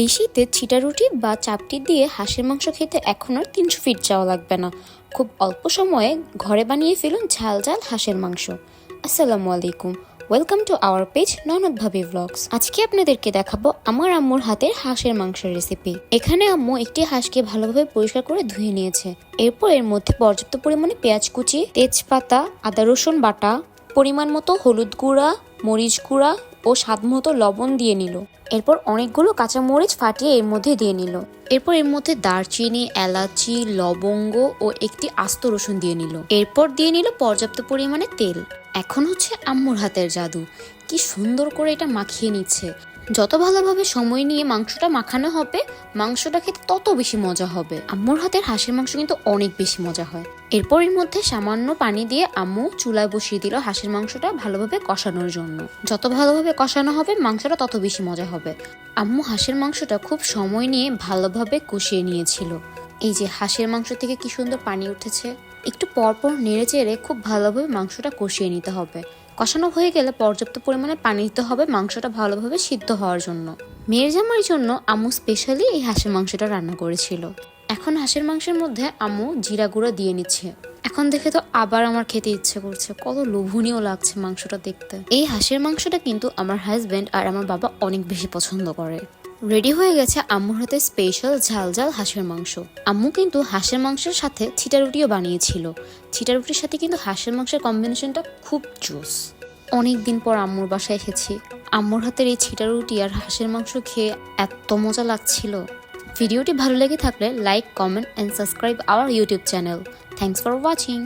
এই শীতে ছিটা রুটি বা চাপটি দিয়ে হাঁসের মাংস খেতে এখন আর 300 ফিট যাওয়া লাগবে না। খুব অল্প সময়ে ঘরে বানিয়ে ফেলুন ঝাল ঝাল হাঁসের মাংস। আসসালামু আলাইকুম, ওয়েলকাম টু আওয়ার পেজ ননদ ভাবি ব্লগস। আজকে আপনাদেরকে দেখাবো আমার আম্মুর হাতের হাঁসের মাংসের রেসিপি। এখানে আম্মু একটি হাঁসকে ভালোভাবে পরিষ্কার করে ধুয়ে নিয়েছে। এরপর এর মধ্যে পর্যাপ্ত পরিমাণে পেঁয়াজ কুচি, তেজপাতা, আদা রসুন বাটা, পরিমাণ মতো হলুদ গুঁড়া, মরিচ গুঁড়া ও স্বাদ মতো লবণ দিয়ে নিল। এরপর অনেকগুলো কাঁচা মরিচ ফাটিয়ে এর মধ্যে দিয়ে নিল। এরপর এর মধ্যে দারচিনি, এলাচি, লবঙ্গ ও একটি আস্ত রসুন দিয়ে নিল। এরপর দিয়ে নিল পর্যাপ্ত পরিমাণে তেল। এখন হচ্ছে আম্মুর হাতের জাদু, কি সুন্দর করে এটা মাখিয়ে নিচ্ছে। যত ভালোভাবে সময় নিয়ে মাংসটা মাখানো হবে, মাংসটা খেতে তত বেশি মজা হবে। আম্মুর হাতের হাঁসের মাংস কিন্তু অনেক বেশি মজা হয়। এরপর এর মধ্যে সামান্য পানি দিয়ে আম্মু চুলায় বসিয়ে দিল হাঁসের মাংসটা ভালোভাবে কষানোর জন্য। যত ভালোভাবে কষানো হবে মাংসটা তত বেশি মজা হবে। আম্মু হাঁসের মাংসটা খুব সময় নিয়ে ভালোভাবে কষিয়ে নিয়েছিল। এই যে হাঁসের মাংস থেকে কি সুন্দর পানি উঠেছে। একটু পরপর নেড়ে চেড়ে খুব ভালোভাবে মাংসটা কষিয়ে নিতে হবে। কষানো হয়ে গেলে পর্যাপ্ত পরিমাণে পানি দিতে হবে মাংসটা ভালোভাবে সিদ্ধ হওয়ার জন্য। মেয়ের জামাইয়ের জন্য আম্মু স্পেশালি এই হাঁসের মাংসটা রান্না করেছিল। এখন হাঁসের মাংসের মধ্যে আম্মু জিরা গুঁড়ো দিয়ে নিচ্ছে। এখন দেখে তো আবার আমার খেতে ইচ্ছে করছে, কত লোভনীয় লাগছে মাংসটা দেখতে। এই হাঁসের মাংসটা কিন্তু আমার হাজবেন্ড আর আমার বাবা অনেক বেশি পছন্দ করে। রেডি হয়ে গেছে আম্মুর হাতে স্পেশাল ঝাল ঝাল হাঁসের মাংস। আম্মু কিন্তু হাঁসের মাংসের সাথে ছিটা রুটিও বানিয়েছিল। ছিটা রুটির সাথে কিন্তু হাঁসের মাংসের কম্বিনেশনটা খুব জোস। অনেক দিন পর আম্মুর বাসায় এসেছি। আম্মুর হাতের এই ছিটা রুটি আর হাঁসের মাংস খেয়ে এত মজা লাগছিল। ভিডিওটি ভালো লেগে থাকলে like, comment and subscribe our YouTube channel. Thanks for watching.